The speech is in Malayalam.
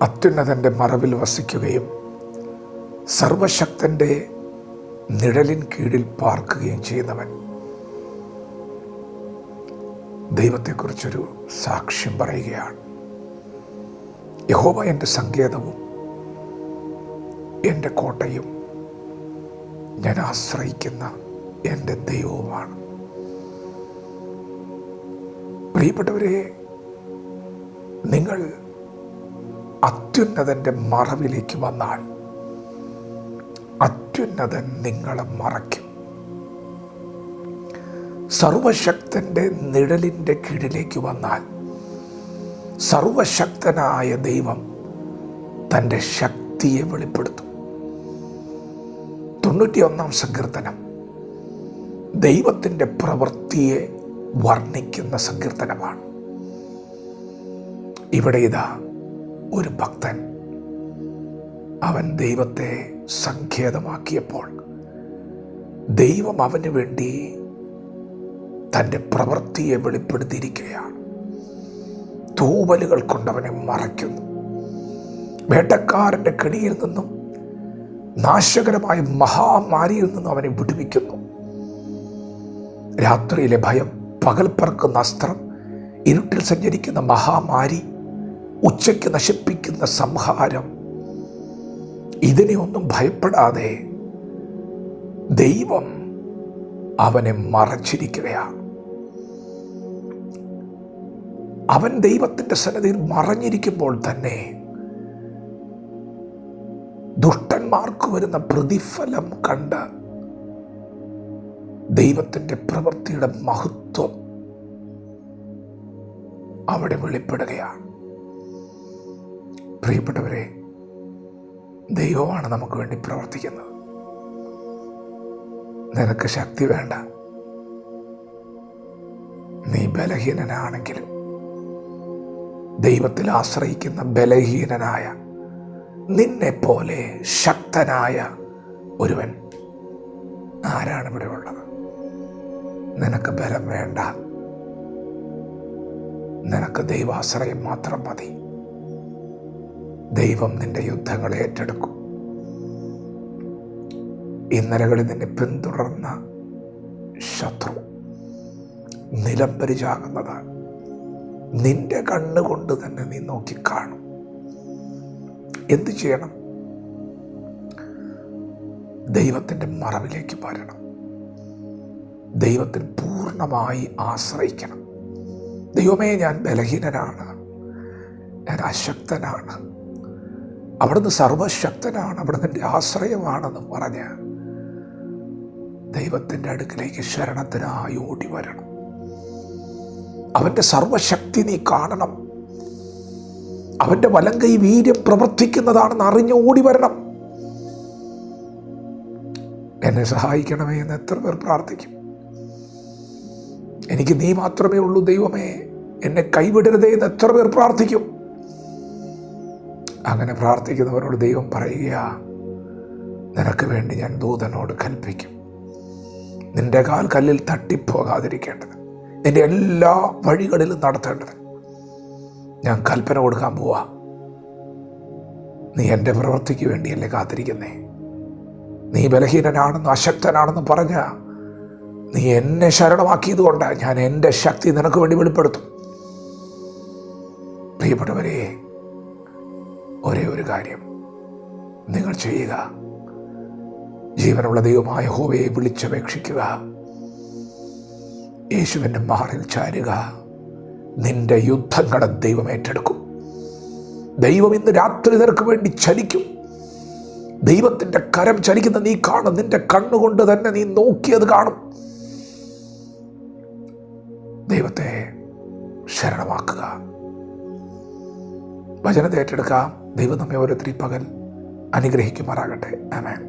അത്യുന്നതൻ്റെ മറവിൽ വസിക്കുകയും സർവശക്തൻ്റെ നിഴലിൻ കീഴിൽ പാർക്കുകയും ചെയ്യുന്നവൻ ദൈവത്തെക്കുറിച്ചൊരു സാക്ഷ്യം പറയുകയാണ്. യഹോവ എൻ്റെ സങ്കേതവും എൻ്റെ കോട്ടയും ഞാൻ ആശ്രയിക്കുന്ന എൻ്റെ ദൈവവുമാണ്. പ്രിയപ്പെട്ടവരെ, നിങ്ങൾ അത്യുന്നതൻ്റെ മറവിലേക്ക് വന്നാൽ അത്യുന്നതൻ നിങ്ങളെ മറയ്ക്കും. സർവശക്തൻ്റെ നിഴലിൻ്റെ കീഴിലേക്ക് വന്നാൽ സർവശക്തനായ ദൈവം തൻ്റെ ശക്തിയെ വെളിപ്പെടുത്തും. 91-ാം സങ്കീർത്തനം ദൈവത്തിൻ്റെ പ്രവൃത്തിയെ വർണ്ണിക്കുന്ന സങ്കീർത്തനമാണ്. ഇവിടെ ഇതാ ഒരു ഭക്തൻ അവൻ ദൈവത്തെ സങ്കേതമാക്കിയപ്പോൾ ദൈവം അവന് വേണ്ടി തൻ്റെ പ്രവൃത്തിയെ വെളിപ്പെടുത്തിയിരിക്കുകയാണ്. തൂവലുകൾ കൊണ്ടവനെ മറയ്ക്കുന്നു. വേട്ടക്കാരൻ്റെ കെണിയിൽ നിന്നും നാശകരമായ മഹാമാരിയിൽ നിന്നും അവനെ വിടുവിക്കുന്നു. രാത്രിയിലെ ഭയം, പകൽ പറക്കുന്ന അസ്ത്രം, ഇരുട്ടിൽ സഞ്ചരിക്കുന്ന മഹാമാരി, ഉച്ചയ്ക്ക് നശിപ്പിക്കുന്ന സംഹാരം, ഇതിനെ ഒന്നും ഭയപ്പെടാതെ ദൈവം അവനെ മറച്ചിരിക്കുകയാണ്. അവൻ ദൈവത്തിൻ്റെ സന്നിധിയിൽ മറഞ്ഞിരിക്കുമ്പോൾ തന്നെ ദുഷ്ടന്മാർക്ക് വരുന്ന പ്രതിഫലം കണ്ട് ദൈവത്തിൻ്റെ പ്രവൃത്തിയുടെ മഹത്വം അവിടെ വെളിപ്പെടുകയാണ്. പ്രിയപ്പെട്ടവരെ, ദൈവമാണ് നമുക്ക് വേണ്ടി പ്രവർത്തിക്കുന്നത്. നിനക്ക് ശക്തി വേണ്ട. നീ ബലഹീനനാണെങ്കിലും ദൈവത്തിൽ ആശ്രയിക്കുന്ന ബലഹീനനായ നിന്നെപ്പോലെ ശക്തനായ ഒരുവൻ ആരാണ് ഇവിടെ ഉള്ളത്? നിനക്ക് ബലം വേണ്ട. നിനക്ക് ദൈവാശ്രയം മാത്രം മതി. ദൈവം നിന്റെ യുദ്ധങ്ങളെ ഏറ്റെടുക്കും. ഇന്നലകളിൽ നിന്നെ പിന്തുടർന്ന ശത്രു നിലംപരിചാകുന്നത് നിന്റെ കണ്ണുകൊണ്ട് തന്നെ നീ നോക്കിക്കാണും. എന്തു ചെയ്യണം? ദൈവത്തിൻ്റെ മറവിലേക്ക് വരണം. ദൈവത്തിൽ പൂർണ്ണമായി ആശ്രയിക്കണം. ദൈവമേ, ഞാൻ ബലഹീനനാണ്, ഞാൻ അശക്തനാണ്, അവിടുന്ന് സർവശക്തനാണ്, അവിടുന്ന് എൻ്റെ ആശ്രയമാണെന്ന് പറഞ്ഞ് ദൈവത്തിൻ്റെ അടുക്കിലേക്ക് ശരണത്തിനായി ഓടി വരണം. അവൻ്റെ സർവശക്തി നീ കാണണം. അവൻ്റെ വലങ്കൈ വീര്യം പ്രവർത്തിക്കുന്നതാണെന്ന് അറിഞ്ഞ് ഓടി വരണം. എന്നെ സഹായിക്കണമേ എന്ന് എത്ര പേർ പ്രാർത്ഥിക്കും? എനിക്ക് നീ മാത്രമേ ഉള്ളൂ ദൈവമേ, എന്നെ കൈവിടരുതേ എന്ന് എത്ര പേർ പ്രാർത്ഥിക്കും? അങ്ങനെ പ്രാർത്ഥിക്കുന്നവരോട് ദൈവം പറയുക, നിനക്ക് വേണ്ടി ഞാൻ ദൂതനോട് കൽപ്പിക്കും, നിന്റെ കാൽ കല്ലിൽ തട്ടിപ്പോകാതിരിക്കേണ്ടത്, നിന്റെ എല്ലാ വഴികളിലും നടത്തേണ്ടത് ഞാൻ കൽപ്പന കൊടുക്കാൻ പോവാ. നീ എൻ്റെ പ്രവൃത്തിക്ക് വേണ്ടിയല്ലേ കാത്തിരിക്കുന്നേ? നീ ബലഹീനനാണെന്ന് അശക്തനാണെന്ന് പറഞ്ഞ നീ എന്നെ ശരണമാക്കിയത് കൊണ്ട് ഞാൻ എൻ്റെ ശക്തി നിനക്ക് വേണ്ടി വെളിപ്പെടുത്തും. പ്രിയപ്പെട്ടവരെ, ഒരേ ഒരു കാര്യം നിങ്ങൾ ചെയ്യുക. ജീവനുള്ള ദൈവമായ യഹോവയെ വിളിച്ചപേക്ഷിക്കുക. യേശുവിൻ്റെ മാറിൽ ചാരുക. നിന്റെ യുദ്ധങ്ങളെ ദൈവം ഏറ്റെടുക്കും. ദൈവം ഇന്ന് രാത്രി നിനക്ക് വേണ്ടി ചലിക്കും. ദൈവത്തിൻ്റെ കരം ചലിക്കുന്ന നീ കാണും. നിന്റെ കണ്ണുകൊണ്ട് തന്നെ നീ നോക്കിയത് കാണും. ദൈവത്തെ ശരണമാക്കുക. വചനത്തെ ഏറ്റെടുക്കാം. ദൈവം നമ്മെ ഓരോരുത്തരും പകൽ അനുഗ്രഹിക്കുമാറാകട്ടെ. ആമേൻ.